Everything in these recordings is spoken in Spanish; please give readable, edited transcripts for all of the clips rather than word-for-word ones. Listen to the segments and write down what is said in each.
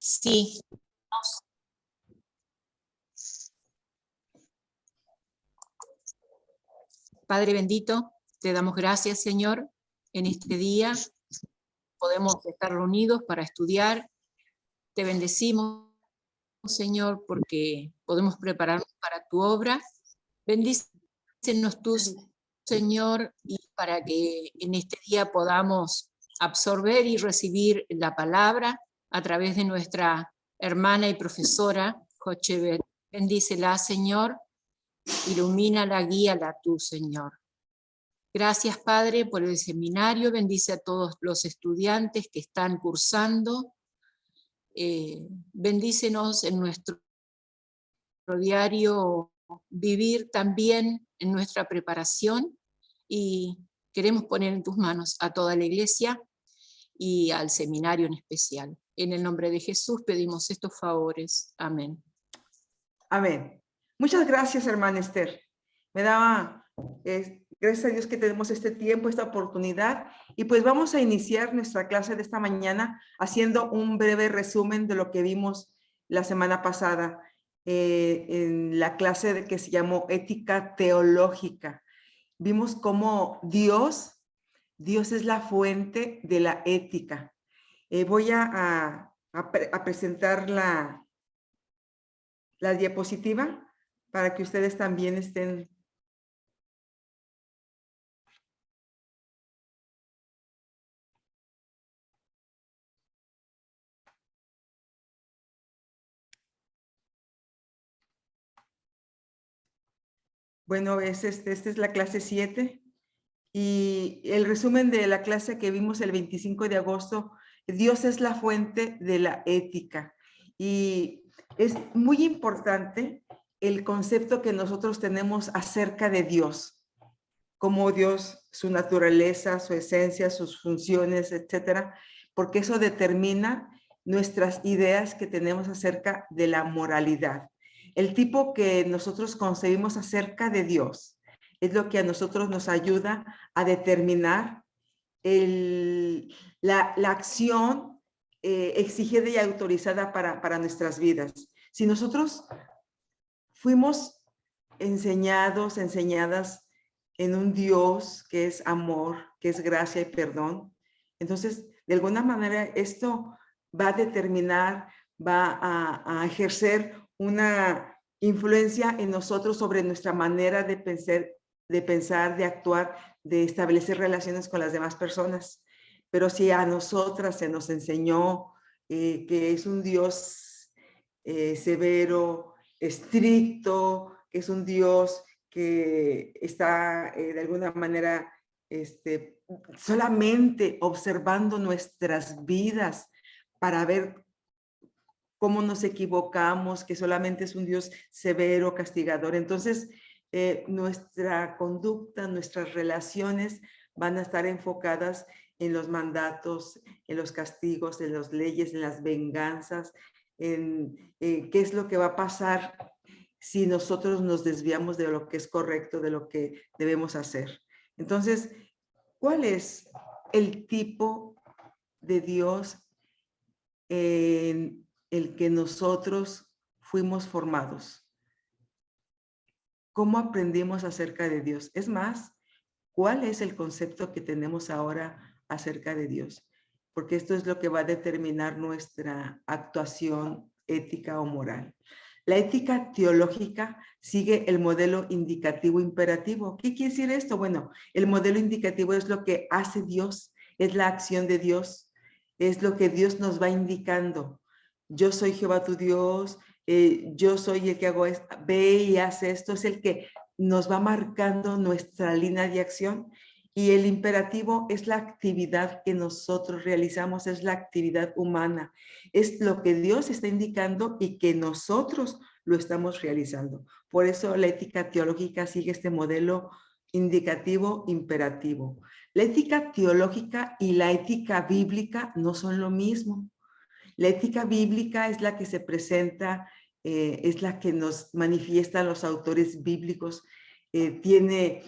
Sí. Padre bendito, te damos gracias, Señor, en este día. Podemos estar reunidos para estudiar. Te bendecimos, Señor, porque podemos prepararnos para tu obra. Bendícenos tú, Señor, y para que en este día podamos absorber y recibir la palabra a través de nuestra hermana y profesora, Jochebet. Bendícela, Señor, ilumínala, guíala tú, Señor. Gracias, Padre, por el seminario. Bendice a todos los estudiantes que están cursando. Bendícenos en nuestro diario vivir también, en nuestra preparación, y queremos poner en tus manos a toda la iglesia y al seminario en especial. En el nombre de Jesús pedimos estos favores. Amén. Amén. Muchas gracias, hermana Esther. Me daba gracias a Dios que tenemos este tiempo, esta oportunidad, y pues vamos a iniciar nuestra clase de esta mañana haciendo un breve resumen de lo que vimos la semana pasada en la clase que se llamó Ética Teológica. Vimos cómo Dios es la fuente de la ética. Voy a presentar la diapositiva para que ustedes también estén. Bueno, esta es la clase 7 y el resumen de la clase que vimos el 25 de agosto, Dios es la fuente de la ética. Y es muy importante el concepto que nosotros tenemos acerca de Dios, como Dios, su naturaleza, su esencia, sus funciones, etcétera, porque eso determina nuestras ideas que tenemos acerca de la moralidad. El tipo que nosotros concebimos acerca de Dios es lo que a nosotros nos ayuda a determinar la acción exigida y autorizada para nuestras vidas. Si nosotros fuimos enseñadas en un Dios que es amor, que es gracia y perdón, entonces, de alguna manera, esto va a determinar, va a ejercer una influencia en nosotros sobre nuestra manera de pensar, de actuar, de establecer relaciones con las demás personas. Pero si a nosotras se nos enseñó que es un Dios severo, estricto, que es un Dios que está de alguna manera solamente observando nuestras vidas para ver cómo nos equivocamos, que solamente es un Dios severo, castigador. Entonces, nuestra conducta, nuestras relaciones van a estar enfocadas en los mandatos, en los castigos, en las leyes, en las venganzas, en qué es lo que va a pasar si nosotros nos desviamos de lo que es correcto, de lo que debemos hacer. Entonces, ¿cuál es el tipo de Dios en el que nosotros fuimos formados? ¿Cómo aprendimos acerca de Dios? Es más, ¿cuál es el concepto que tenemos ahora acerca de Dios? Porque esto es lo que va a determinar nuestra actuación ética o moral. La ética teológica sigue el modelo indicativo imperativo. ¿Qué quiere decir esto? Bueno, el modelo indicativo es lo que hace Dios, es la acción de Dios, es lo que Dios nos va indicando. Yo soy Jehová tu Dios, yo soy el que hago esto, ve y haz esto, es el que nos va marcando nuestra línea de acción. Y el imperativo es la actividad que nosotros realizamos, es la actividad humana, es lo que Dios está indicando y que nosotros lo estamos realizando. Por eso la ética teológica sigue este modelo indicativo imperativo. La ética teológica y la ética bíblica no son lo mismo. La ética bíblica es la que se presenta, es la que nos manifiestan los autores bíblicos, tiene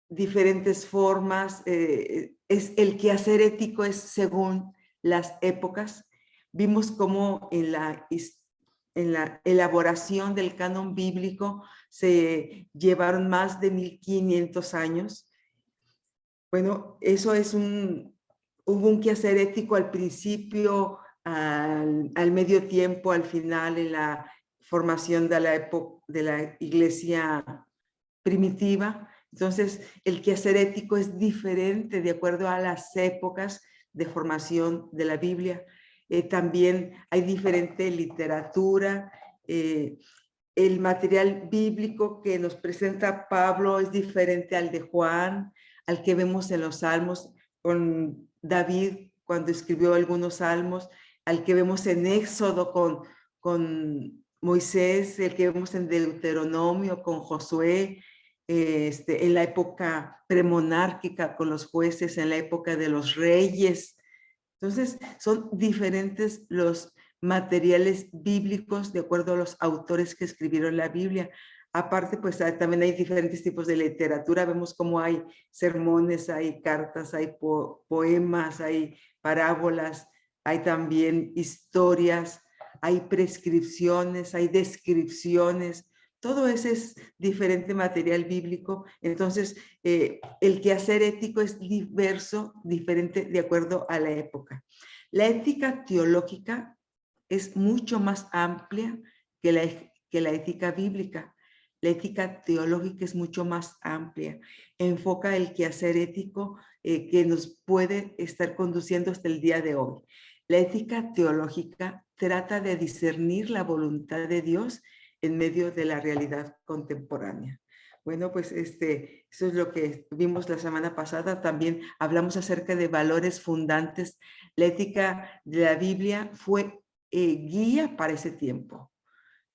diferentes formas, es el quehacer ético es según las épocas. Vimos cómo en la elaboración del canon bíblico se llevaron más de 1500 años. Bueno, eso es hubo un quehacer ético al principio, al medio tiempo, al final, en la formación de la iglesia primitiva. Entonces, el quehacer ético es diferente de acuerdo a las épocas de formación de la Biblia. También hay diferente literatura. El material bíblico que nos presenta Pablo es diferente al de Juan, al que vemos en los Salmos, con David cuando escribió algunos salmos, al que vemos en Éxodo con Moisés, el que vemos en Deuteronomio con Josué, en la época premonárquica con los jueces, en la época de los reyes. Entonces, son diferentes los materiales bíblicos de acuerdo a los autores que escribieron la Biblia. Aparte, pues también hay diferentes tipos de literatura. Vemos cómo hay sermones, hay cartas, hay poemas, hay parábolas, hay también historias, hay prescripciones, hay descripciones. Todo ese es diferente material bíblico. Entonces, el quehacer ético es diverso, diferente de acuerdo a la época. La ética teológica es mucho más amplia que la ética bíblica. La ética teológica es mucho más amplia. Enfoca el quehacer ético que nos puede estar conduciendo hasta el día de hoy. La ética teológica trata de discernir la voluntad de Dios en medio de la realidad contemporánea. Bueno, pues eso es lo que vimos la semana pasada. También hablamos acerca de valores fundantes. La ética de la Biblia fue guía para ese tiempo.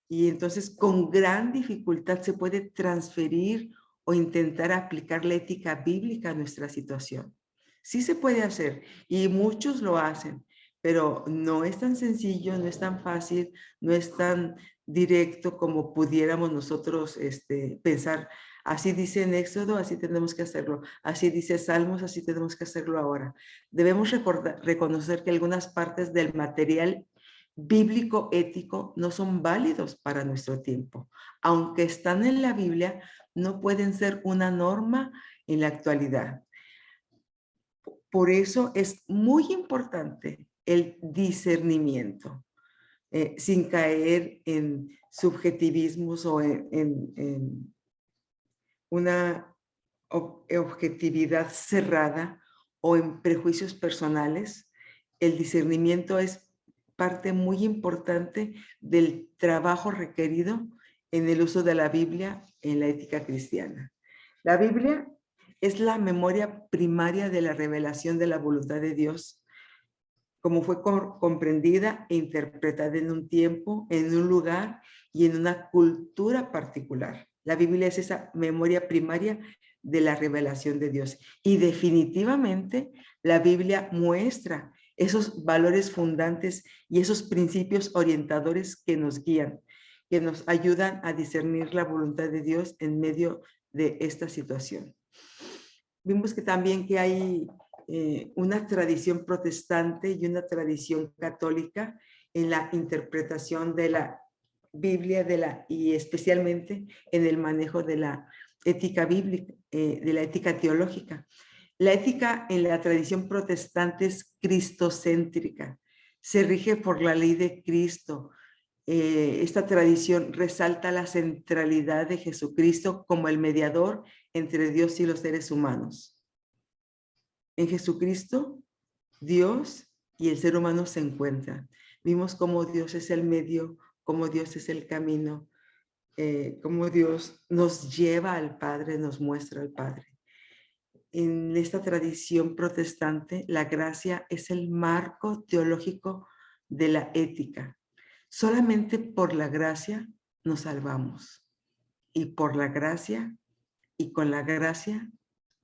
Y entonces con gran dificultad se puede transferir o intentar aplicar la ética bíblica a nuestra situación. Sí se puede hacer y muchos lo hacen, pero no es tan sencillo, no es tan fácil, no es tan directo como pudiéramos nosotros pensar. Así dice en Éxodo, así tenemos que hacerlo. Así dice Salmos, así tenemos que hacerlo ahora. Debemos reconocer que algunas partes del material bíblico ético no son válidos para nuestro tiempo. Aunque están en la Biblia, no pueden ser una norma en la actualidad. Por eso es muy importante el discernimiento, sin caer en subjetivismos o en una objetividad cerrada o en prejuicios personales. El discernimiento es parte muy importante del trabajo requerido en el uso de la Biblia en la ética cristiana. La Biblia es la memoria primaria de la revelación de la voluntad de Dios, como fue comprendida e interpretada en un tiempo, en un lugar y en una cultura particular. La Biblia es esa memoria primaria de la revelación de Dios. Y definitivamente la Biblia muestra esos valores fundantes y esos principios orientadores que nos guían, que nos ayudan a discernir la voluntad de Dios en medio de esta situación. Vimos que también que hay una tradición protestante y una tradición católica en la interpretación de la Biblia y especialmente en el manejo de la ética bíblica, de la ética teológica. La ética en la tradición protestante es cristocéntrica, se rige por la ley de Cristo. Esta tradición resalta la centralidad de Jesucristo como el mediador entre Dios y los seres humanos. En Jesucristo, Dios y el ser humano se encuentran. Vimos cómo Dios es el medio, cómo Dios es el camino, cómo Dios nos lleva al Padre, nos muestra al Padre. En esta tradición protestante, la gracia es el marco teológico de la ética. Solamente por la gracia nos salvamos. Y por la gracia y con la gracia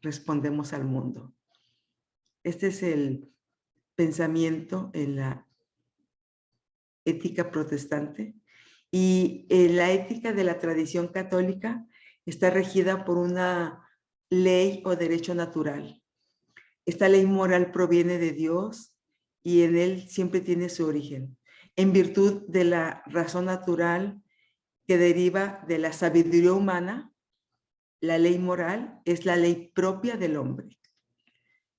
respondemos al mundo. Este es el pensamiento en la ética protestante. Y la ética de la tradición católica está regida por una ley o derecho natural. Esta ley moral proviene de Dios y en él siempre tiene su origen, en virtud de la razón natural que deriva de la sabiduría humana. La ley moral es la ley propia del hombre.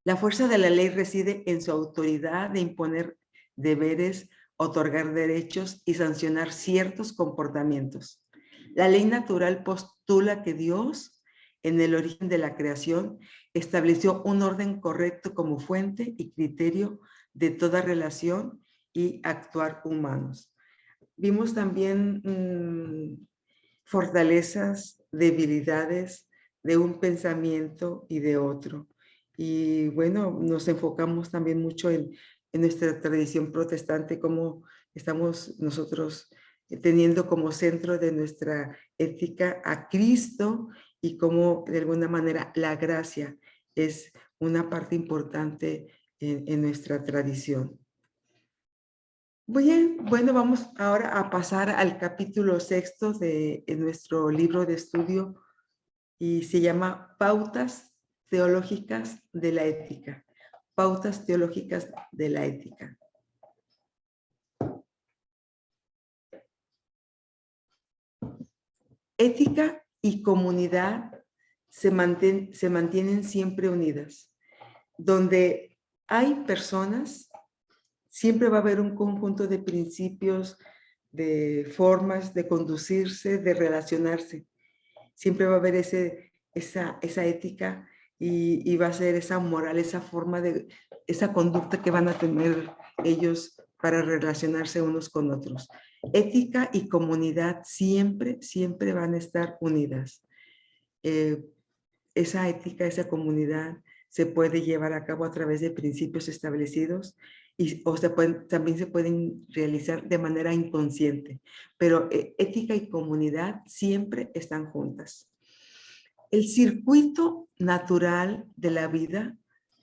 La fuerza de la ley reside en su autoridad de imponer deberes, otorgar derechos y sancionar ciertos comportamientos. La ley natural postula que Dios, en el origen de la creación, estableció un orden correcto como fuente y criterio de toda relación y actuar humanos. Vimos también fortalezas, debilidades de un pensamiento y de otro. Y bueno, nos enfocamos también mucho en nuestra tradición protestante, cómo estamos nosotros teniendo como centro de nuestra ética a Cristo y cómo de alguna manera la gracia es una parte importante en nuestra tradición. Bien, bueno, vamos ahora a pasar al capítulo 6 de nuestro libro de estudio y se llama Pautas Teológicas de la Ética. Pautas Teológicas de la Ética. Ética y comunidad se mantienen siempre unidas. Donde hay personas, siempre va a haber un conjunto de principios, de formas de conducirse, de relacionarse. Siempre va a haber esa ética y va a ser esa moral, esa forma de, esa conducta que van a tener ellos para relacionarse unos con otros. Ética y comunidad siempre, siempre van a estar unidas. Esa ética, esa comunidad se puede llevar a cabo a través de principios establecidos también se pueden realizar de manera inconsciente, pero ética y comunidad siempre están juntas. El circuito natural de la vida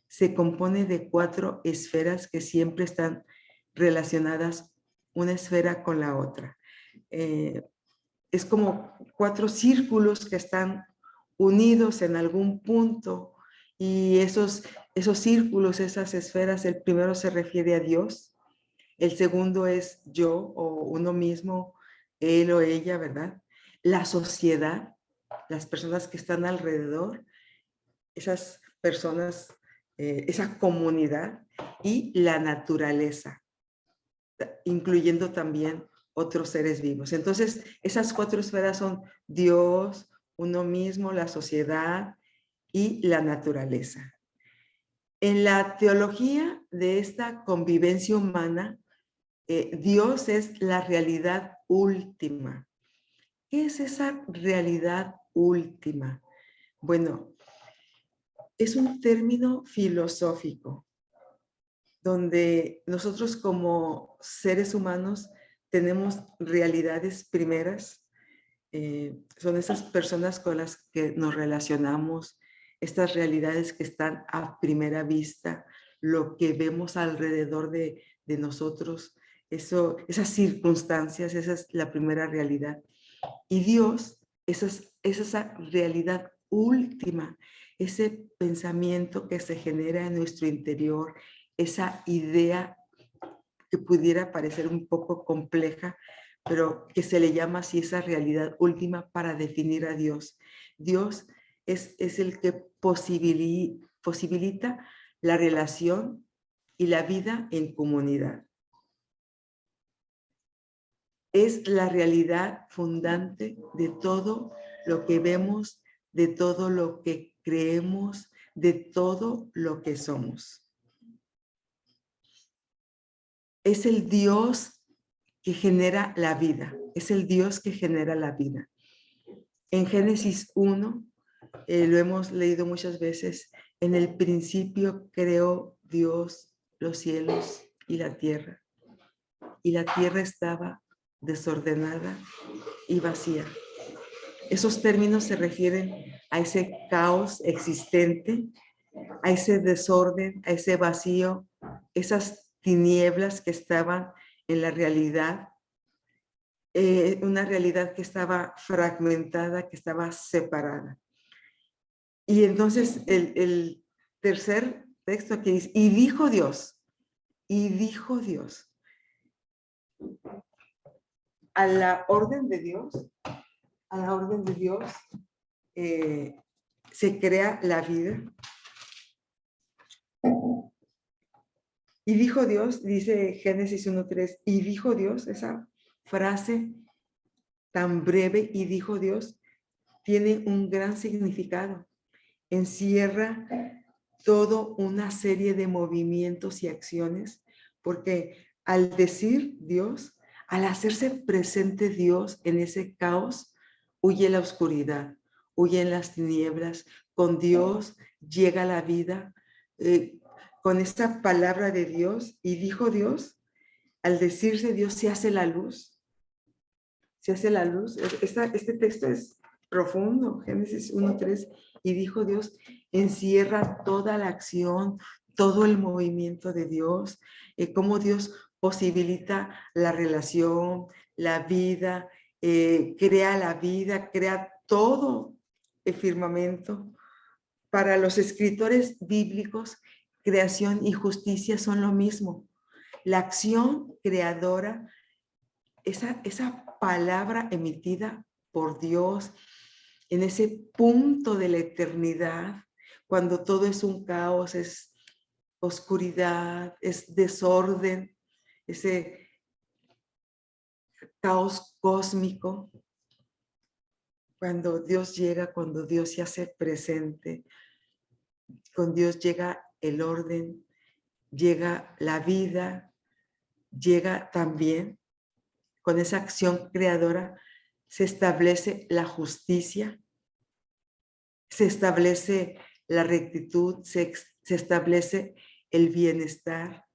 se compone de 4 esferas que siempre están relacionadas una esfera con la otra. Es como 4 círculos que están unidos en algún punto y esos círculos, esas esferas, el primero se refiere a Dios, el segundo es yo o uno mismo, él o ella, ¿verdad? La sociedad, las personas que están alrededor, esas personas, esa comunidad y la naturaleza, incluyendo también otros seres vivos. Entonces, esas 4 esferas son Dios, uno mismo, la sociedad y la naturaleza. En la teología de esta convivencia humana, Dios es la realidad última. ¿Qué es esa realidad última? Bueno, es un término filosófico donde nosotros como seres humanos tenemos realidades primeras. Son esas personas con las que nos relacionamos, estas realidades que están a primera vista, lo que vemos alrededor de nosotros, esas circunstancias, esa es la primera realidad. Y Dios es esa realidad última, ese pensamiento que se genera en nuestro interior, esa idea que pudiera parecer un poco compleja, pero que se le llama así esa realidad última para definir a Dios. Dios es el que posibilita la relación y la vida en comunidad. Es la realidad fundante de todo lo que vemos, de todo lo que creemos, de todo lo que somos. Es el Dios que genera la vida, es el Dios que genera la vida. En Génesis 1, lo hemos leído muchas veces, en el principio creó Dios los cielos y la tierra estaba desordenada y vacía. Esos términos se refieren a ese caos existente, a ese desorden, a ese vacío, esas tinieblas que estaban en la realidad, una realidad que estaba fragmentada, que estaba separada. Y entonces el tercer texto que dice, y dijo Dios, y dijo Dios. A la orden de Dios, se crea la vida. Y dijo Dios, dice Génesis 1:3, y dijo Dios, esa frase tan breve, y dijo Dios, tiene un gran significado. Encierra toda una serie de movimientos y acciones, porque al decir Dios, al hacerse presente Dios en ese caos, huye la oscuridad, huyen las tinieblas. Con Dios llega la vida. Con esta palabra de Dios, y dijo Dios, al decirse Dios, se hace la luz. Se hace la luz. Este texto es profundo, Génesis 1:3, y dijo Dios, encierra toda la acción, todo el movimiento de Dios, cómo Dios posibilita la relación, la vida, crea la vida, crea todo el firmamento. Para los escritores bíblicos, creación y justicia son lo mismo. La acción creadora, esa palabra emitida por Dios en ese punto de la eternidad, cuando todo es un caos, es oscuridad, es desorden, ese caos cósmico, cuando Dios llega, cuando Dios se hace presente, con Dios llega el orden, llega la vida, llega también con esa acción creadora, se establece la justicia, se establece la rectitud, se establece el bienestar,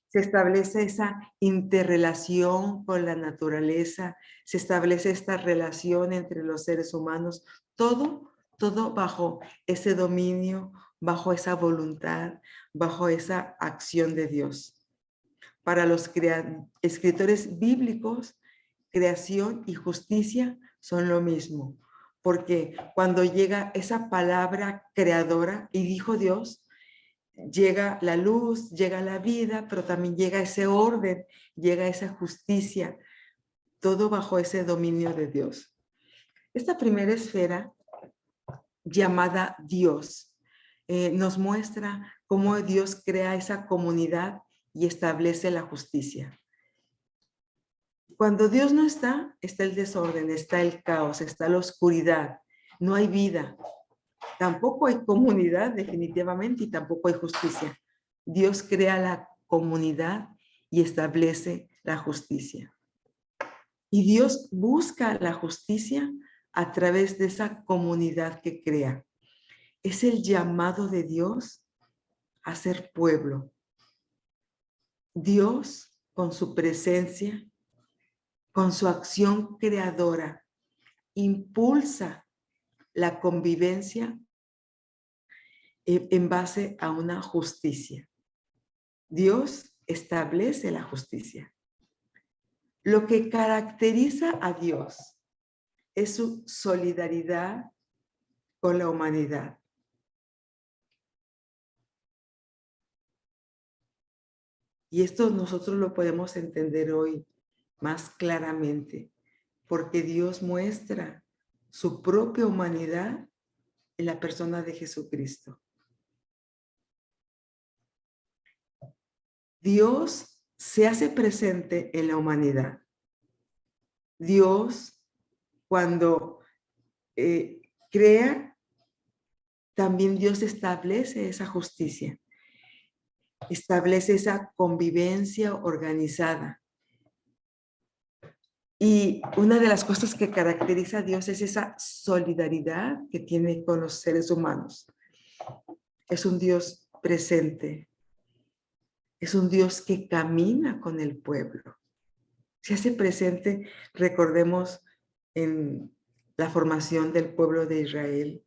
se establece esa interrelación con la naturaleza, se establece esta relación entre los seres humanos, todo bajo ese dominio, bajo esa voluntad, bajo esa acción de Dios. Para los escritores bíblicos, creación y justicia son lo mismo, porque cuando llega esa palabra creadora, y dijo Dios, llega la luz, llega la vida, pero también llega ese orden, llega esa justicia, todo bajo ese dominio de Dios. Esta primera esfera, llamada Dios, nos muestra cómo Dios crea esa comunidad y establece la justicia. Cuando Dios no está, está el desorden, está el caos, está la oscuridad, no hay vida. Tampoco hay comunidad, definitivamente, y tampoco hay justicia. Dios crea la comunidad y establece la justicia. Y Dios busca la justicia a través de esa comunidad que crea. Es el llamado de Dios a ser pueblo. Dios, con su presencia, con su acción creadora, impulsa la convivencia en base a una justicia. Dios establece la justicia. Lo que caracteriza a Dios es su solidaridad con la humanidad. Y esto nosotros lo podemos entender hoy más claramente, porque Dios muestra su propia humanidad en la persona de Jesucristo. Dios se hace presente en la humanidad. Dios, cuando crea, también Dios establece esa justicia, establece esa convivencia organizada. Y una de las cosas que caracteriza a Dios es esa solidaridad que tiene con los seres humanos. Es un Dios presente. Es un Dios que camina con el pueblo. Se hace presente, recordemos, en la formación del pueblo de Israel,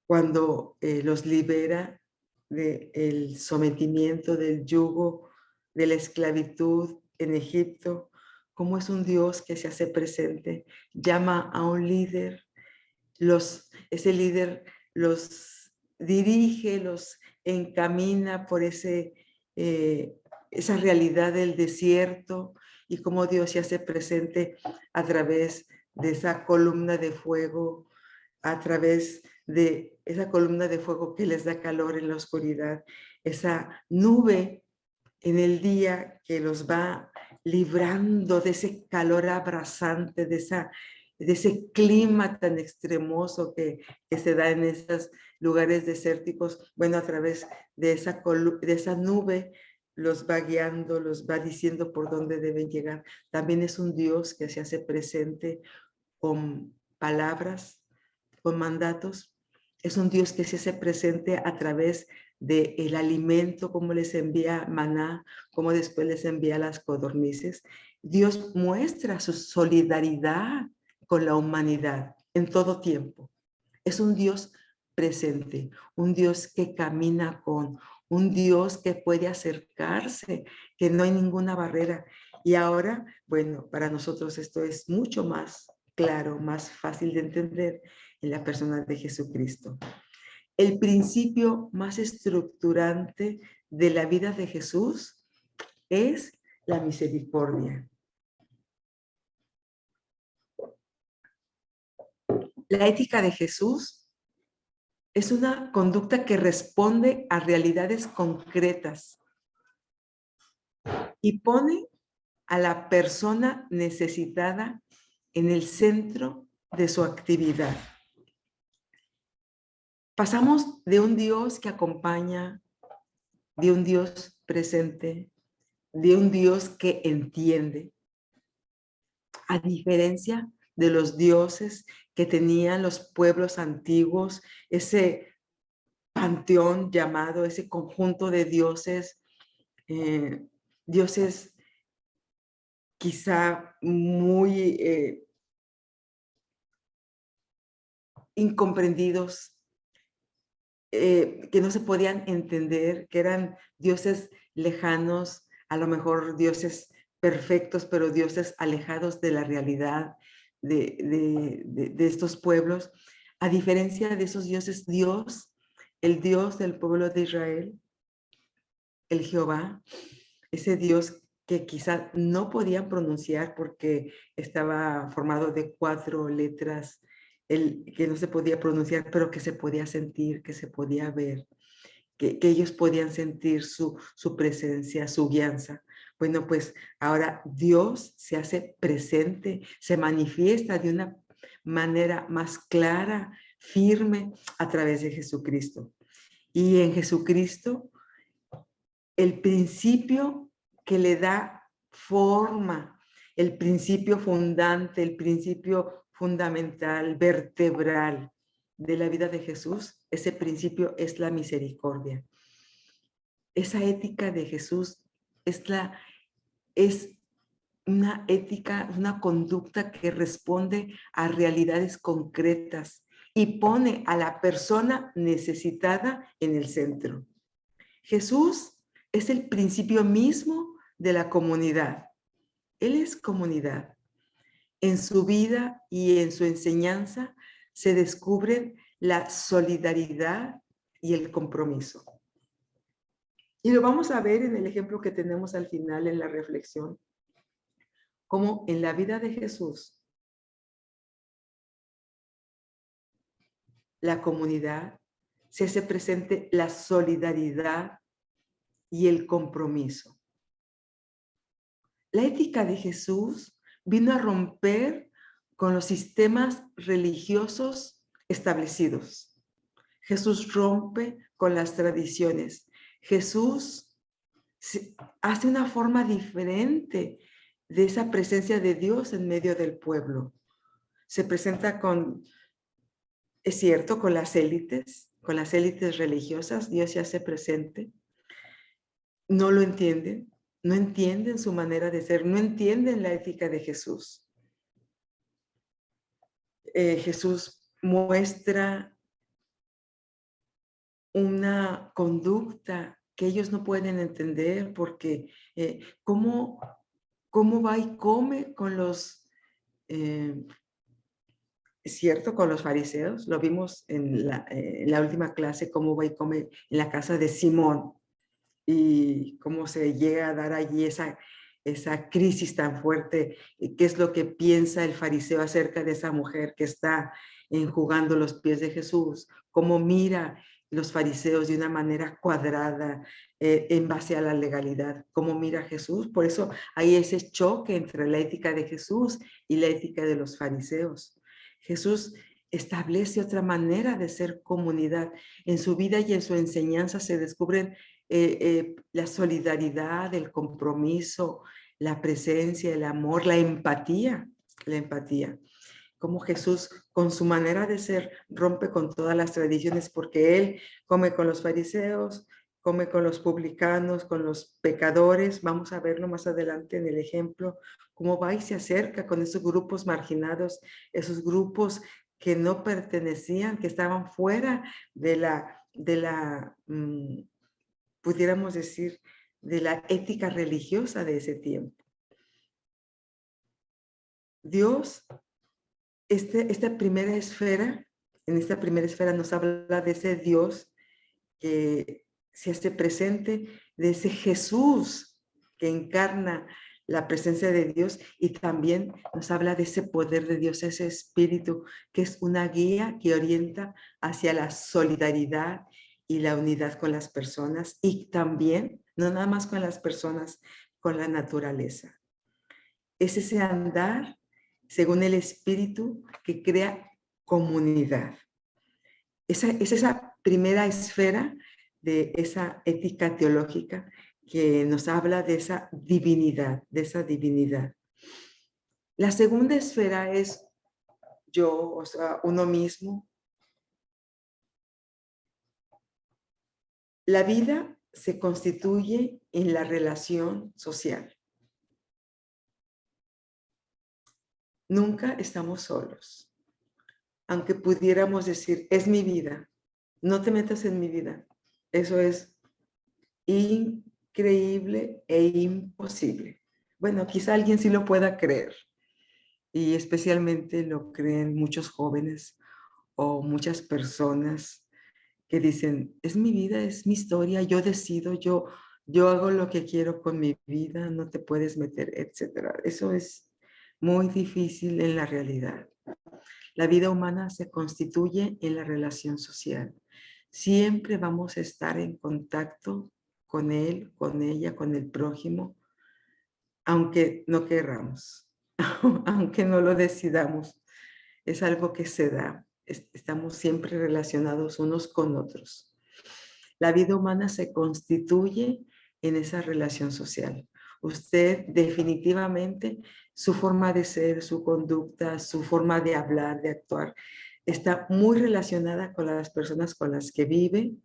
cuando los libera del sometimiento, del yugo, de la esclavitud en Egipto, cómo es un Dios que se hace presente, llama a un líder, ese líder los dirige, los encamina por esa realidad del desierto y cómo Dios se hace presente a través de esa columna de fuego, a través de esa columna de fuego que les da calor en la oscuridad, esa nube en el día que los va librando de ese calor abrasante, de ese clima tan extremoso que se da en esos lugares desérticos. Bueno, a través de esa nube los va guiando, los va diciendo por dónde deben llegar. También es un Dios que se hace presente con palabras, con mandatos. Es un Dios que se hace presente a través del alimento, como les envía maná, como después les envía las codornices. Dios muestra su solidaridad con la humanidad en todo tiempo. Es un Dios presente, un Dios que camina con, un Dios que puede acercarse, que no hay ninguna barrera. Y ahora, bueno, para nosotros esto es mucho más claro, más fácil de entender en la persona de Jesucristo. El principio más estructurante de la vida de Jesús es la misericordia. La ética de Jesús es una conducta que responde a realidades concretas y pone a la persona necesitada en el centro de su actividad. Pasamos de un Dios que acompaña, de un Dios presente, de un Dios que entiende, a diferencia de los dioses que tenían los pueblos antiguos, ese panteón llamado, ese conjunto de dioses, dioses quizá muy incomprendidos, que no se podían entender, que eran dioses lejanos, a lo mejor dioses perfectos, pero dioses alejados de la realidad de estos pueblos. A diferencia de esos dioses, Dios, el Dios del pueblo de Israel, el Jehová, ese Dios que quizá no podían pronunciar porque estaba formado de 4 letras, que no se podía pronunciar, pero que se podía sentir, que se podía ver, que ellos podían sentir su presencia, su guianza. Bueno, pues ahora Dios se hace presente, se manifiesta de una manera más clara, firme, a través de Jesucristo. Y en Jesucristo, el principio que le da forma, el principio fundante, el principio fundamental, vertebral de la vida de Jesús, ese principio es la misericordia. Esa ética de Jesús es una ética, una conducta que responde a realidades concretas y pone a la persona necesitada en el centro. Jesús es el principio mismo de la comunidad. Él es comunidad. En su vida y en su enseñanza se descubren la solidaridad y el compromiso. Y lo vamos a ver en el ejemplo que tenemos al final en la reflexión, como en la vida de Jesús, la comunidad, se hace presente la solidaridad y el compromiso. La ética de Jesús vino a romper con los sistemas religiosos establecidos. Jesús rompe con las tradiciones. Jesús hace una forma diferente de esa presencia de Dios en medio del pueblo. Se presenta es cierto, con las élites religiosas, Dios se hace presente. No lo entienden, no entienden su manera de ser, no entienden la ética de Jesús. Jesús muestra una conducta que ellos no pueden entender porque ¿cómo va y come con los es cierto con los fariseos, lo vimos en la última clase, cómo va y come en la casa de Simón y cómo se llega a dar allí esa crisis tan fuerte. ¿Qué es lo que piensa el fariseo acerca de esa mujer que está enjugando los pies de Jesús? ¿Cómo mira los fariseos de una manera cuadrada en base a la legalidad? ¿Cómo mira Jesús? Por eso hay ese choque entre la ética de Jesús y la ética de los fariseos. Jesús establece otra manera de ser comunidad. En su vida y en su enseñanza se descubren la solidaridad, el compromiso, la presencia, el amor, la empatía. Como Jesús, con su manera de ser, rompe con todas las tradiciones, porque Él come con los fariseos, come con los publicanos, con los pecadores. Vamos a verlo más adelante en el ejemplo, cómo va y se acerca con esos grupos marginados, esos grupos que no pertenecían, que estaban fuera de la pudiéramos decir, de la ética religiosa de ese tiempo. Dios, esta primera esfera, en esta primera esfera nos habla de ese Dios que se hace presente, de ese Jesús que encarna la presencia de Dios, y también nos habla de ese poder de Dios, ese espíritu que es una guía que orienta hacia la solidaridad y la unidad con las personas, y también, no nada más con las personas, con la naturaleza. Es ese andar según el espíritu que crea comunidad. Es esa primera esfera de esa ética teológica que nos habla de esa divinidad, La segunda esfera es yo, o sea, uno mismo. La vida se constituye en la relación social. Nunca estamos solos. Aunque pudiéramos decir, es mi vida, no te metas en mi vida. Eso es increíble e imposible. Bueno, quizá alguien sí lo pueda creer, y especialmente lo creen muchos jóvenes o muchas personas que dicen, es mi vida, es mi historia, yo decido, yo hago lo que quiero con mi vida, no te puedes meter, etcétera. Eso es muy difícil en la realidad. La vida humana se constituye en la relación social. Siempre vamos a estar en contacto con él, con ella, con el prójimo, aunque no querramos, aunque no lo decidamos. Es algo que se da. Estamos siempre relacionados unos con otros. La vida humana se constituye en esa relación social. Usted definitivamente, su forma de ser, su conducta, su forma de hablar, de actuar, está muy relacionada con las personas con las que vive,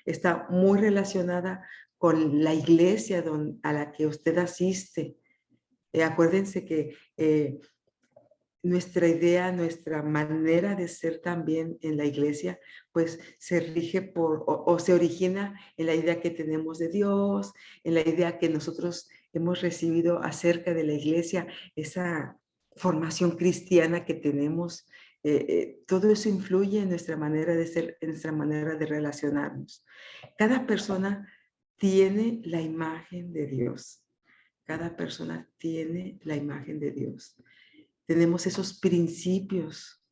está muy relacionada con la iglesia a la que usted asiste. Acuérdense que nuestra idea, nuestra manera de ser también en la iglesia, pues se rige o se origina en la idea que tenemos de Dios, en la idea que nosotros hemos recibido acerca de la iglesia, esa formación cristiana que tenemos. Todo eso influye en nuestra manera de ser, en nuestra manera de relacionarnos. Cada persona tiene la imagen de Dios. Cada persona tiene la imagen de Dios. Tenemos esos principios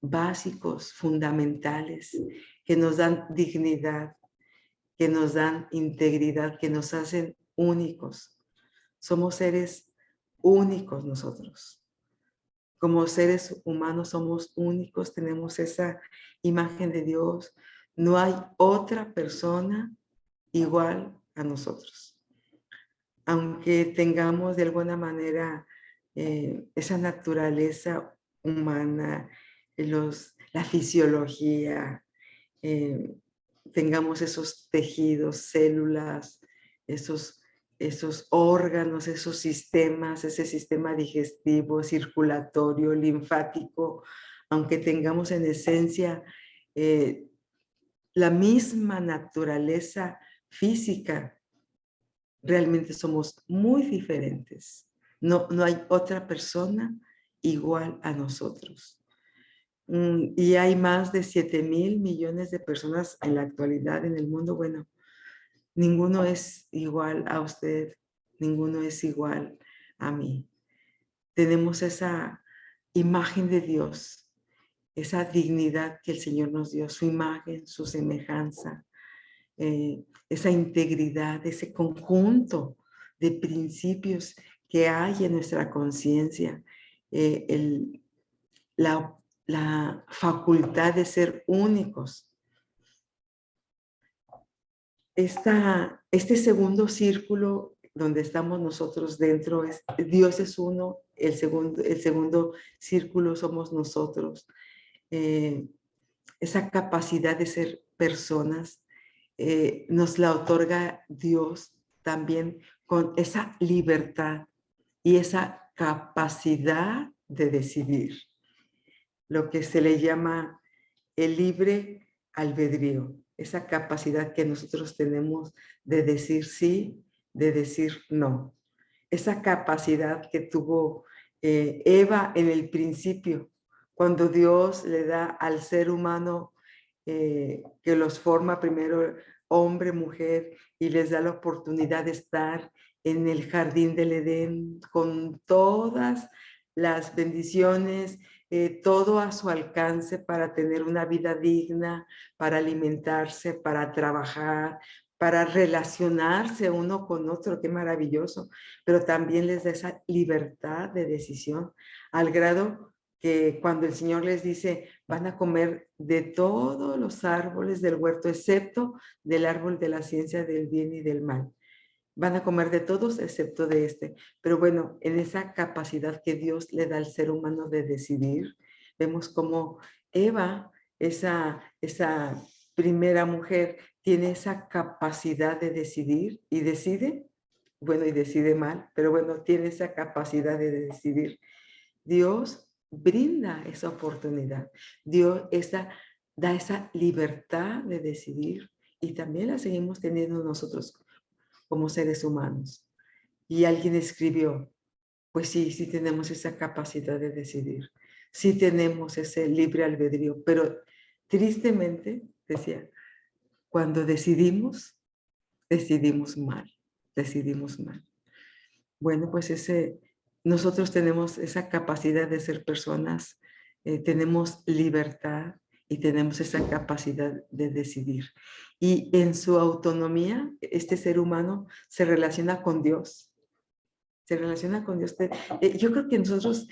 básicos, fundamentales, que nos dan dignidad, que nos dan integridad, que nos hacen únicos. Somos seres únicos nosotros. Como seres humanos somos únicos, tenemos esa imagen de Dios. No hay otra persona igual a nosotros. Aunque tengamos de alguna manera esa naturaleza humana, la fisiología, tengamos esos tejidos, células, esos órganos, esos sistemas, ese sistema digestivo, circulatorio, linfático, aunque tengamos en esencia la misma naturaleza física, realmente somos muy diferentes. No hay otra persona igual a nosotros. Y hay más de 7,000 millones de personas en la actualidad en el mundo. Bueno, ninguno es igual a usted, ninguno es igual a mí. Tenemos esa imagen de Dios, esa dignidad que el Señor nos dio, su imagen, su semejanza, esa integridad, ese conjunto de principios que hay en nuestra conciencia, la facultad de ser únicos. Este segundo círculo donde estamos nosotros dentro, Dios es uno, el segundo círculo somos nosotros. Esa capacidad de ser personas nos la otorga Dios también con esa libertad y esa capacidad de decidir, lo que se le llama el libre albedrío, esa capacidad que nosotros tenemos de decir sí, de decir no, esa capacidad que tuvo Eva en el principio, cuando Dios le da al ser humano que los forma primero hombre, mujer, y les da la oportunidad de estar en el jardín del Edén con todas las bendiciones, todo a su alcance para tener una vida digna, para alimentarse, para trabajar, para relacionarse uno con otro, qué maravilloso, pero también les da esa libertad de decisión, al grado que cuando el Señor les dice, van a comer de todos los árboles del huerto, excepto del árbol de la ciencia del bien y del mal. Van a comer de todos excepto de este. Pero bueno, en esa capacidad que Dios le da al ser humano de decidir, vemos como Eva, esa primera mujer, tiene esa capacidad de decidir y decide, bueno, y decide mal, pero bueno, tiene esa capacidad de decidir. Dios brinda esa oportunidad. Dios da esa libertad de decidir y también la seguimos teniendo nosotros como seres humanos. Y alguien escribió, pues sí, sí tenemos esa capacidad de decidir, sí tenemos ese libre albedrío, pero tristemente, decía, cuando decidimos mal, decidimos mal. Bueno, pues nosotros tenemos esa capacidad de ser personas, tenemos libertad y tenemos esa capacidad de decidir. Y en su autonomía, este ser humano se relaciona con Dios. Se relaciona con Dios. Yo creo que nosotros,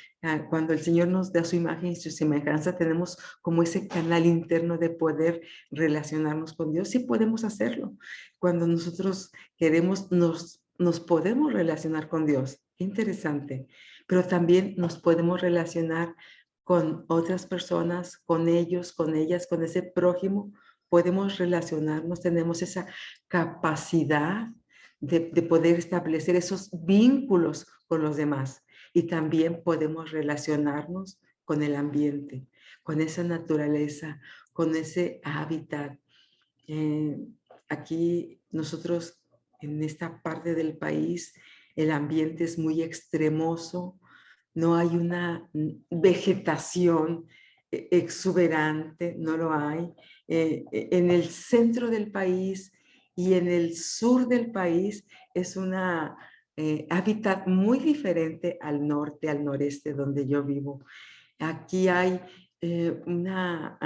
cuando el Señor nos da su imagen y su semejanza, tenemos como ese canal interno de poder relacionarnos con Dios. Sí podemos hacerlo. Cuando nosotros queremos, nos podemos relacionar con Dios. Qué interesante. Pero también nos podemos relacionar con otras personas, con ellos, con ellas, con ese prójimo. Podemos relacionarnos, tenemos esa capacidad de poder establecer esos vínculos con los demás. Y también podemos relacionarnos con el ambiente, con esa naturaleza, con ese hábitat. Aquí nosotros, en esta parte del país, el ambiente es muy extremoso, no hay una vegetación exuberante, no lo hay. En el centro del país y en el sur del país es una hábitat muy diferente al norte, al noreste, donde yo vivo. Aquí hay una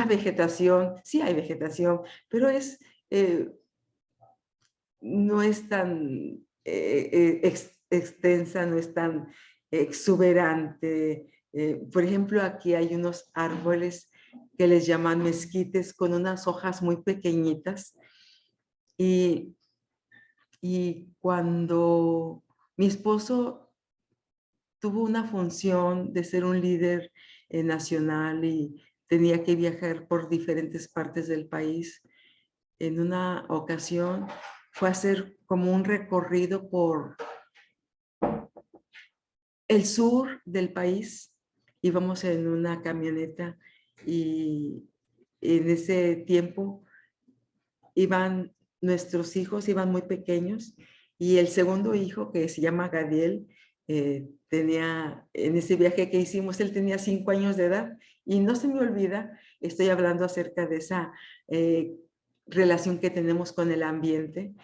vegetación, sí hay vegetación, pero no es tan extensa, no es tan exuberante. Por ejemplo, aquí hay unos árboles que les llaman mezquites con unas hojas muy pequeñitas y cuando mi esposo tuvo una función de ser un líder nacional y tenía que viajar por diferentes partes del país, en una ocasión fue a hacer como un recorrido por el sur del país. Íbamos en una camioneta y en ese tiempo nuestros hijos iban muy pequeños y el segundo hijo, que se llama Gadiel, en ese viaje que hicimos, él tenía 5 años de edad y no se me olvida, estoy hablando acerca de esa relación que tenemos con el ambiente.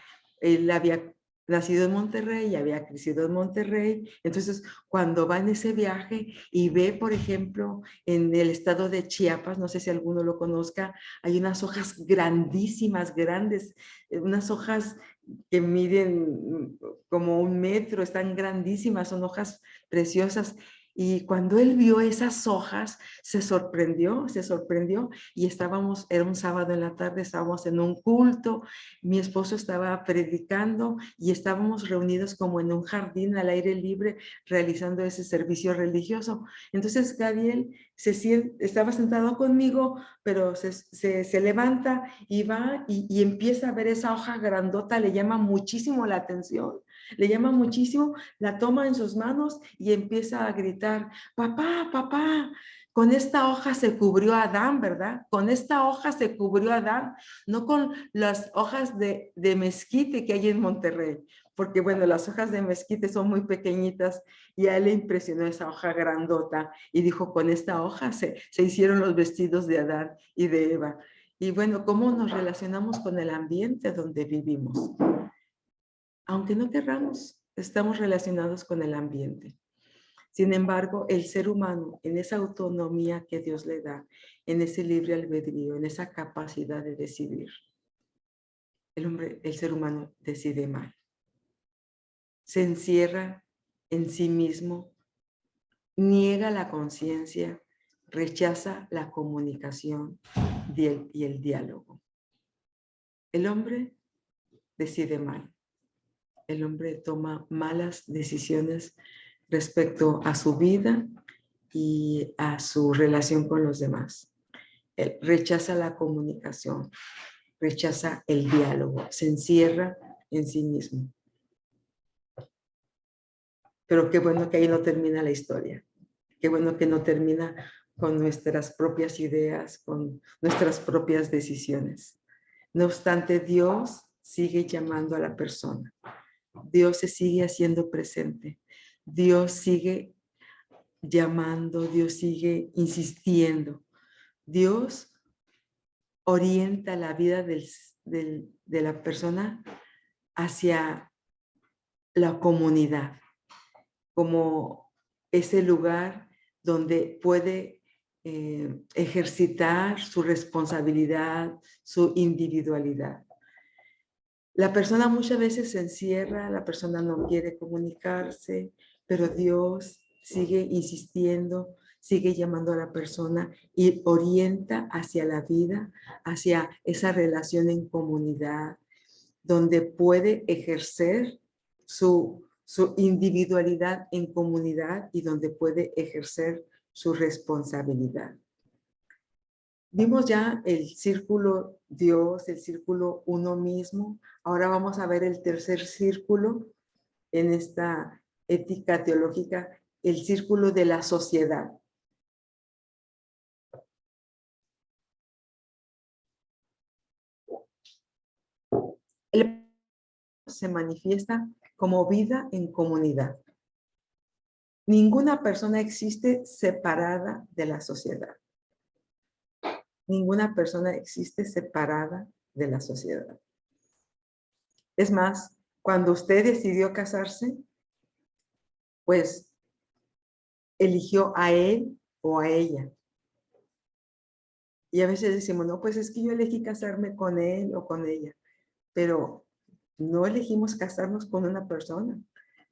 Él había nacido en Monterrey y había crecido en Monterrey. Entonces, cuando va en ese viaje y ve, por ejemplo, en el estado de Chiapas, no sé si alguno lo conozca, hay unas hojas grandísimas, grandes, unas hojas que miden como 1 metro, están grandísimas, son hojas preciosas. Y cuando él vio esas hojas, se sorprendió y estábamos, era un sábado en la tarde, estábamos en un culto, mi esposo estaba predicando y estábamos reunidos como en un jardín al aire libre realizando ese servicio religioso. Entonces Gabriel estaba sentado conmigo, pero se levanta y va y empieza a ver esa hoja grandota, le llama muchísimo la atención. Le llama muchísimo, la toma en sus manos y empieza a gritar, papá, papá, con esta hoja se cubrió Adán, ¿verdad? Con esta hoja se cubrió Adán, no con las hojas de mezquite que hay en Monterrey, porque bueno, las hojas de mezquite son muy pequeñitas y a él le impresionó esa hoja grandota y dijo, con esta hoja se hicieron los vestidos de Adán y de Eva. Y bueno, ¿cómo nos relacionamos con el ambiente donde vivimos? Aunque no querramos, estamos relacionados con el ambiente. Sin embargo, el ser humano, en esa autonomía que Dios le da, en ese libre albedrío, en esa capacidad de decidir, el ser humano decide mal. Se encierra en sí mismo, niega la conciencia, rechaza la comunicación y el diálogo. El hombre decide mal. El hombre toma malas decisiones respecto a su vida y a su relación con los demás. Él rechaza la comunicación, rechaza el diálogo, se encierra en sí mismo. Pero qué bueno que ahí no termina la historia. Qué bueno que no termina con nuestras propias ideas, con nuestras propias decisiones. No obstante, Dios sigue llamando a la persona. Dios se sigue haciendo presente. Dios sigue llamando, Dios sigue insistiendo. Dios orienta la vida de la persona hacia la comunidad, como ese lugar donde puede ejercitar su responsabilidad, su individualidad. La persona muchas veces se encierra, la persona no quiere comunicarse, pero Dios sigue insistiendo, sigue llamando a la persona y orienta hacia la vida, hacia esa relación en comunidad, donde puede ejercer su individualidad en comunidad y donde puede ejercer su responsabilidad. Vimos ya el círculo Dios, el círculo uno mismo. Ahora vamos a ver el tercer círculo en esta ética teológica, el círculo de la sociedad. El se manifiesta como vida en comunidad. Ninguna persona existe separada de la sociedad. Ninguna persona existe separada de la sociedad. Es más, cuando usted decidió casarse, pues eligió a él o a ella. Y a veces decimos, no, pues es que yo elegí casarme con él o con ella. Pero no elegimos casarnos con una persona.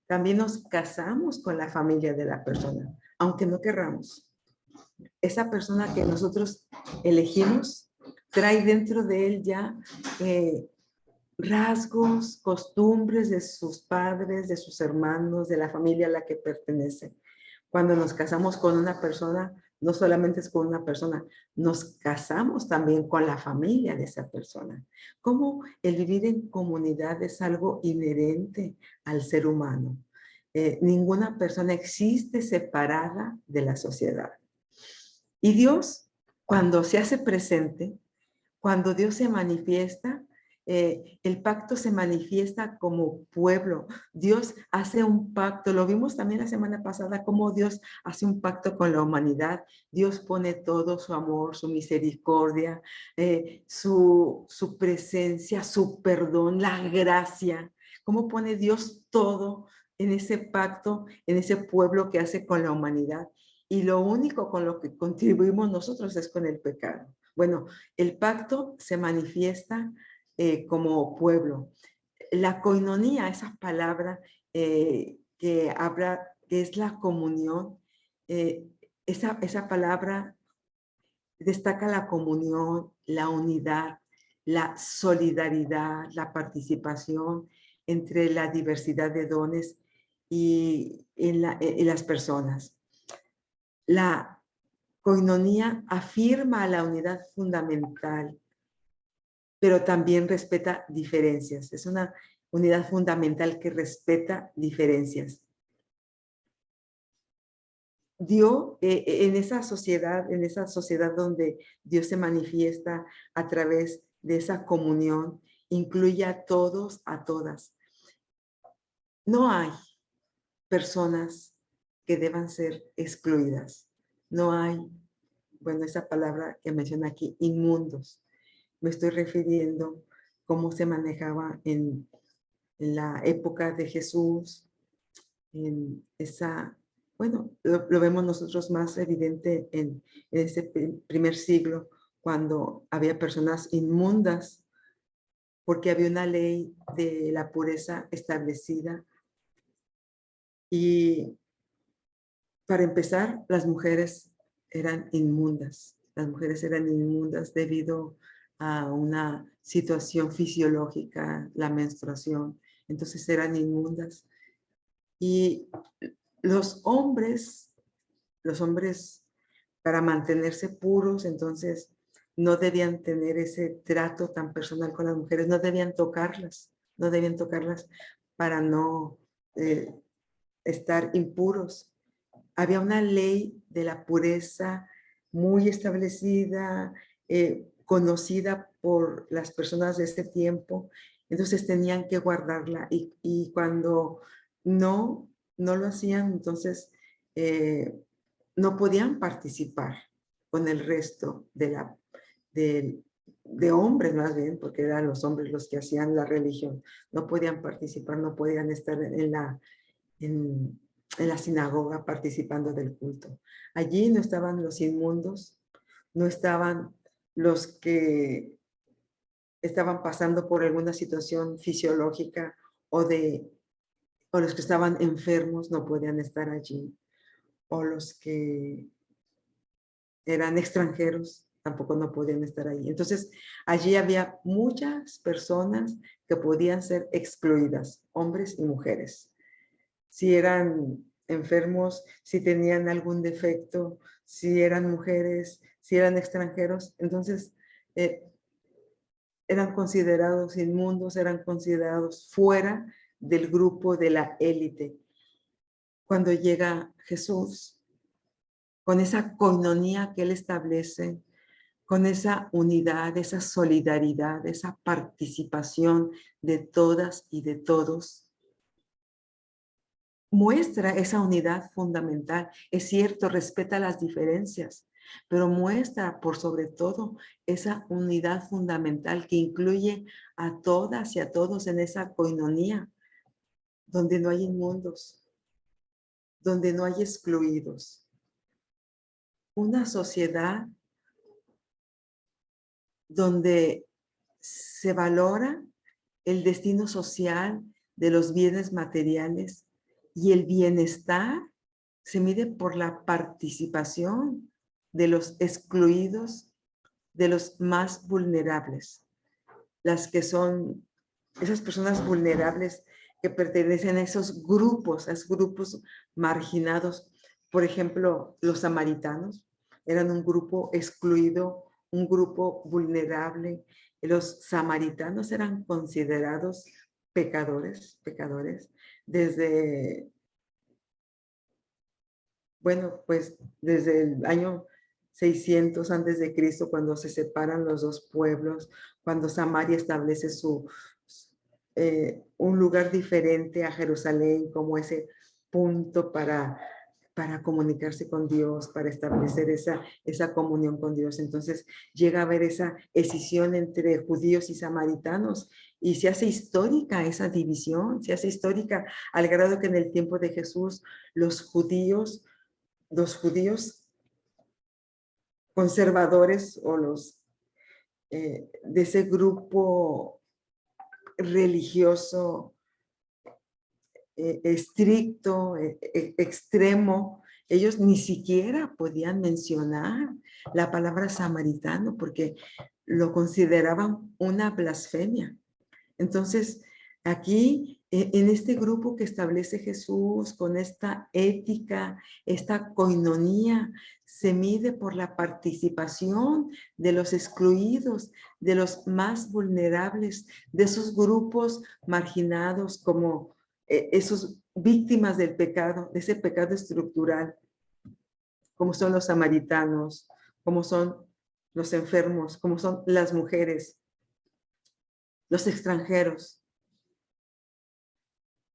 También nos casamos con la familia de la persona, aunque no querramos. Esa persona que nosotros elegimos trae dentro de él ya rasgos, costumbres de sus padres, de sus hermanos, de la familia a la que pertenece. Cuando nos casamos con una persona, no solamente es con una persona, nos casamos también con la familia de esa persona. Cómo el vivir en comunidad es algo inherente al ser humano. Ninguna persona existe separada de la sociedad. Y Dios, cuando se hace presente, cuando Dios se manifiesta, El pacto se manifiesta como pueblo. Dios hace un pacto. Lo vimos también la semana pasada, cómo Dios hace un pacto con la humanidad. Dios pone todo su amor, su misericordia, su presencia, su perdón, la gracia. Cómo pone Dios todo en ese pacto, en ese pueblo que hace con la humanidad. Y lo único con lo que contribuimos nosotros es con el pecado. Bueno, el pacto se manifiesta como pueblo. La coinonía, esa palabra que habla, que es la comunión, esa palabra destaca la comunión, la unidad, la solidaridad, la participación entre la diversidad de dones y en las personas. La coinonía afirma la unidad fundamental, pero también respeta diferencias. Es una unidad fundamental que respeta diferencias. Dios, en esa sociedad donde Dios se manifiesta a través de esa comunión, incluye a todos, a todas. No hay personas que deban ser excluidas. No hay, bueno, esa palabra que menciona aquí, inmundos. Me estoy refiriendo cómo se manejaba en la época de Jesús, en esa, bueno, lo vemos nosotros más evidente en ese primer siglo, cuando había personas inmundas, porque había una ley de la pureza establecida. Y para empezar, las mujeres eran inmundas. Las mujeres eran inmundas debido a una situación fisiológica, la menstruación. Entonces eran inmundas. Y los hombres para mantenerse puros, entonces no debían tener ese trato tan personal con las mujeres, no debían tocarlas para no estar impuros. Había una ley de la pureza muy establecida, conocida por las personas de ese tiempo, entonces tenían que guardarla y cuando no lo hacían, entonces no podían participar con el resto de hombres más bien, porque eran los hombres los que hacían la religión, no podían participar, no podían estar en la sinagoga participando del culto. Allí no estaban los inmundos, no estaban los que estaban pasando por alguna situación fisiológica o los que estaban enfermos no podían estar allí, o los que eran extranjeros tampoco no podían estar allí. Entonces, allí había muchas personas que podían ser excluidas, hombres y mujeres. Si eran enfermos, si tenían algún defecto, si eran mujeres, si eran extranjeros, entonces eran considerados inmundos, eran considerados fuera del grupo de la élite. Cuando llega Jesús, con esa coinonía que él establece, con esa unidad, esa solidaridad, esa participación de todas y de todos, muestra esa unidad fundamental. Es cierto, respeta las diferencias, pero muestra por sobre todo esa unidad fundamental que incluye a todas y a todos en esa coinonía, donde no hay inmundos, donde no hay excluidos. Una sociedad donde se valora el destino social de los bienes materiales y el bienestar se mide por la participación de los excluidos, de los más vulnerables, las que son esas personas vulnerables que pertenecen a esos grupos marginados. Por ejemplo, los samaritanos eran un grupo excluido, un grupo vulnerable. Los samaritanos eran considerados pecadores, desde, bueno, pues desde el año 600 antes de Cristo, cuando se separan los dos pueblos, cuando Samaria establece un lugar diferente a Jerusalén como ese punto para comunicarse con Dios, para establecer esa comunión con Dios. Entonces llega a haber esa escisión entre judíos y samaritanos y se hace histórica esa división, se hace histórica al grado que en el tiempo de Jesús los judíos conservadores o los de ese grupo religioso estricto, extremo, ellos ni siquiera podían mencionar la palabra samaritano porque lo consideraban una blasfemia. Entonces, aquí, en este grupo que establece Jesús, con esta ética, esta coinonía, se mide por la participación de los excluidos, de los más vulnerables, de esos grupos marginados como esos víctimas del pecado, de ese pecado estructural, como son los samaritanos, como son los enfermos, como son las mujeres, los extranjeros.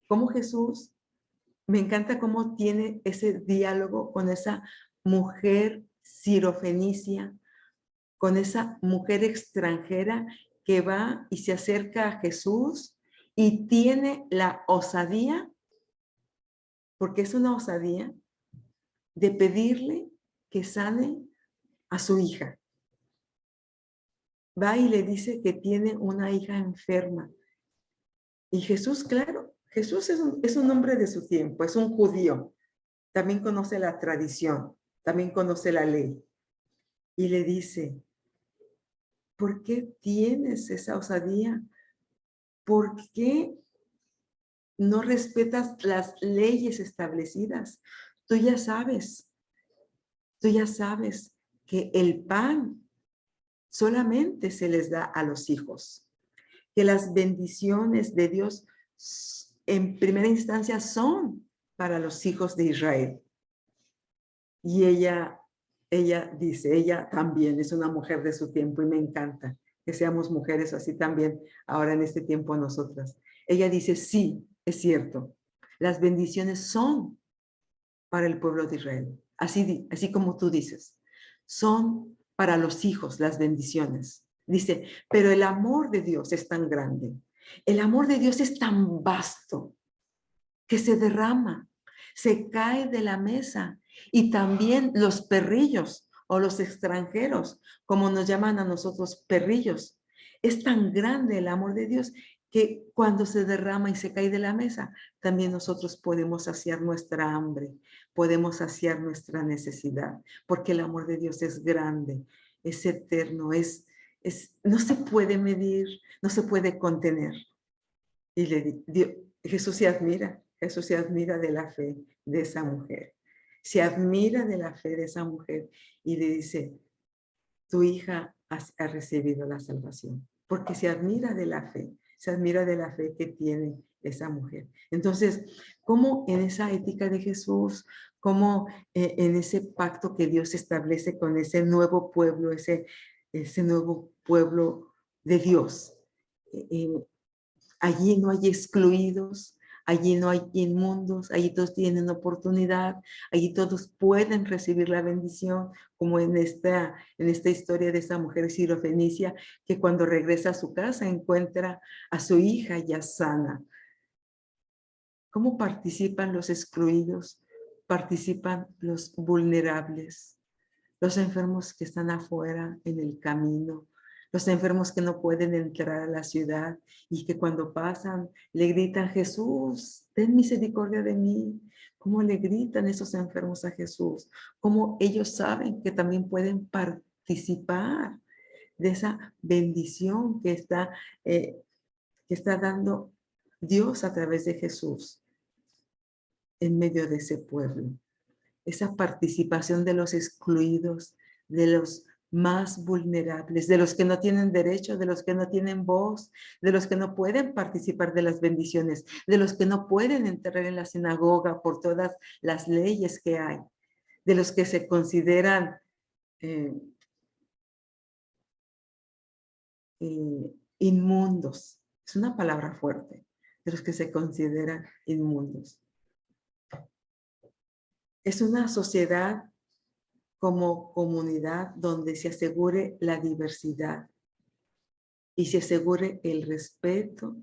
Como Jesús, me encanta cómo tiene ese diálogo con esa mujer sirofenicia, con esa mujer extranjera que va y se acerca a Jesús y tiene la osadía, porque es una osadía, de pedirle que sane a su hija. Va y le dice que tiene una hija enferma. Y Jesús, claro, Jesús es un hombre de su tiempo, es un judío. También conoce la tradición, también conoce la ley. Y le dice, ¿por qué tienes esa osadía? ¿Por qué no respetas las leyes establecidas? Tú ya sabes que el pan solamente se les da a los hijos, que las bendiciones de Dios en primera instancia son para los hijos de Israel. Y ella dice, ella también es una mujer de su tiempo y me encanta que seamos mujeres así también ahora en este tiempo nosotras. Ella dice, sí, es cierto, las bendiciones son para el pueblo de Israel, así como tú dices, son para los hijos las bendiciones. Dice, pero el amor de Dios es tan grande, el amor de Dios es tan vasto que se derrama, se cae de la mesa y también los perrillos o los extranjeros, como nos llaman a nosotros perrillos. Es tan grande el amor de Dios que cuando se derrama y se cae de la mesa, también nosotros podemos saciar nuestra hambre, podemos saciar nuestra necesidad, porque el amor de Dios es grande, es eterno, no se puede medir, no se puede contener. Y Jesús se admira de la fe de esa mujer. Se admira de la fe de esa mujer y le dice, tu hija ha recibido la salvación. Porque se admira de la fe que tiene esa mujer. Entonces, ¿cómo en esa ética de Jesús, cómo en ese pacto que Dios establece con ese nuevo pueblo, ese nuevo pueblo de Dios? Allí no hay excluidos, allí no hay inmundos, allí todos tienen oportunidad, allí todos pueden recibir la bendición, como en esta historia de esa mujer sirofenicia que cuando regresa a su casa encuentra a su hija ya sana. ¿Cómo participan los excluidos? Participan los vulnerables, los enfermos que están afuera en el camino, los enfermos que no pueden entrar a la ciudad y que cuando pasan le gritan, Jesús, ten misericordia de mí. ¿Cómo le gritan esos enfermos a Jesús? ¿Cómo ellos saben que también pueden participar de esa bendición que está dando Dios a través de Jesús en medio de ese pueblo? Esa participación de los excluidos, de los más vulnerables, de los que no tienen derecho, de los que no tienen voz, de los que no pueden participar de las bendiciones, de los que no pueden entrar en la sinagoga por todas las leyes que hay, de los que se consideran inmundos. Es una palabra fuerte, de los que se consideran inmundos. Es una sociedad como comunidad donde se asegure la diversidad y se asegure el respeto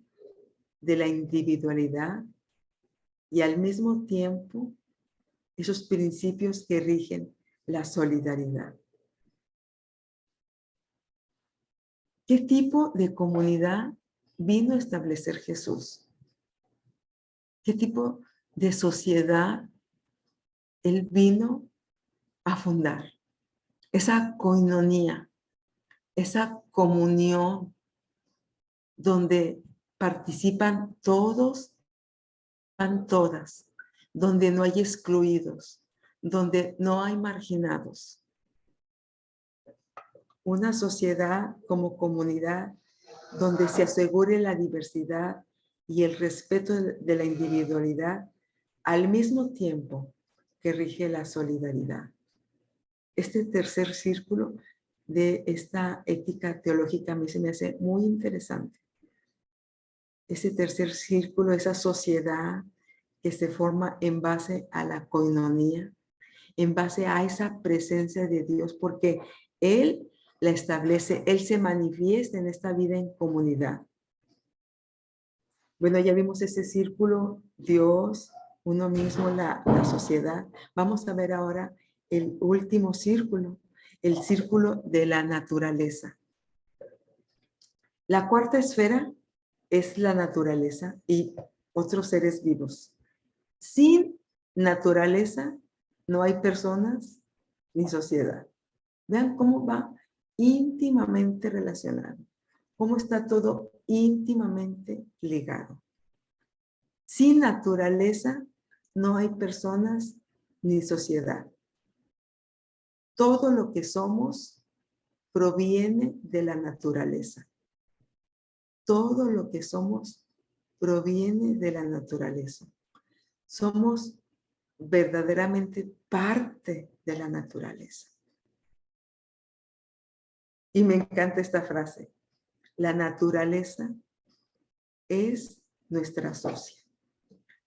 de la individualidad y al mismo tiempo esos principios que rigen la solidaridad. ¿Qué tipo de comunidad vino a establecer Jesús? ¿Qué tipo de sociedad Él vino a fundar? Esa coinonía, esa comunión donde participan todos, van todas, donde no hay excluidos, donde no hay marginados. Una sociedad como comunidad donde se asegure la diversidad y el respeto de la individualidad al mismo tiempo que rige la solidaridad. Este tercer círculo de esta ética teológica a mí se me hace muy interesante. Ese tercer círculo, esa sociedad que se forma en base a la coinonía, en base a esa presencia de Dios, porque Él la establece, Él se manifiesta en esta vida en comunidad. Bueno, ya vimos ese círculo, Dios, uno mismo, la sociedad. Vamos a ver ahora el último círculo, el círculo de la naturaleza. La cuarta esfera es la naturaleza y otros seres vivos. Sin naturaleza no hay personas ni sociedad. Vean cómo va íntimamente relacionado, cómo está todo íntimamente ligado. Sin naturaleza no hay personas ni sociedad. Todo lo que somos proviene de la naturaleza. Todo lo que somos proviene de la naturaleza. Somos verdaderamente parte de la naturaleza. Y me encanta esta frase. La naturaleza es nuestra socia.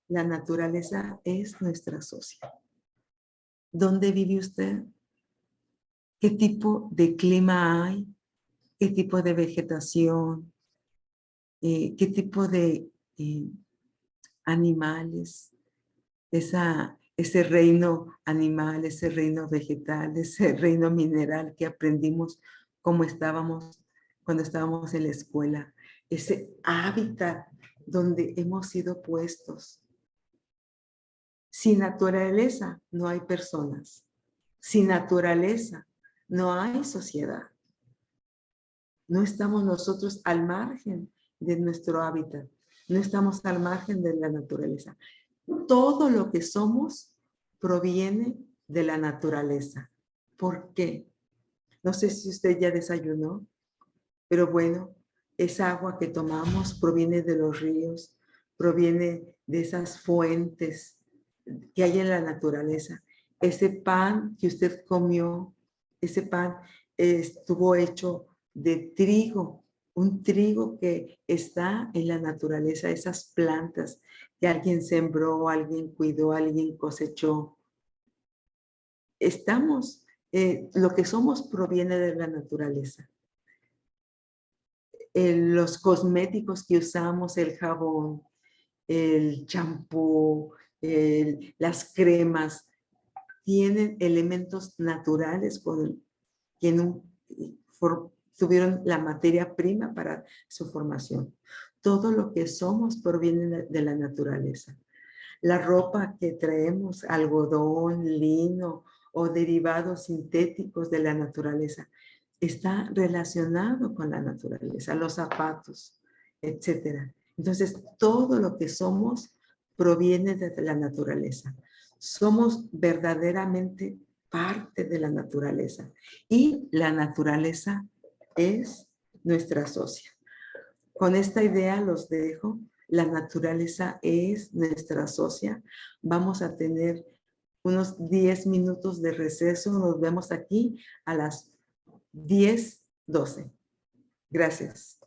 La naturaleza es nuestra socia. ¿Dónde vive usted? ¿Qué tipo de clima hay? ¿Qué tipo de vegetación? ¿Qué tipo de animales? Ese reino animal, ese reino vegetal, ese reino mineral que aprendimos como estábamos cuando estábamos en la escuela. Ese hábitat donde hemos sido puestos. Sin naturaleza no hay personas. Sin naturaleza no hay sociedad. No estamos nosotros al margen de nuestro hábitat. No estamos al margen de la naturaleza. Todo lo que somos proviene de la naturaleza. ¿Por qué? No sé si usted ya desayunó, pero bueno, esa agua que tomamos proviene de los ríos, proviene de esas fuentes que hay en la naturaleza. Ese pan que usted comió, ese pan estuvo hecho de trigo, un trigo que está en la naturaleza, esas plantas que alguien sembró, alguien cuidó, alguien cosechó. Lo que somos proviene de la naturaleza. Los cosméticos que usamos, el jabón, el champú, las cremas, tienen elementos naturales que tuvieron la materia prima para su formación. Todo lo que somos proviene de la naturaleza. La ropa que traemos, algodón, lino o derivados sintéticos de la naturaleza, está relacionado con la naturaleza, los zapatos, etc. Entonces, todo lo que somos proviene de la naturaleza. Somos verdaderamente parte de la naturaleza y la naturaleza es nuestra socia. Con esta idea los dejo. La naturaleza es nuestra socia. Vamos a tener unos 10 minutos de receso. Nos vemos aquí a las 10:12. Gracias.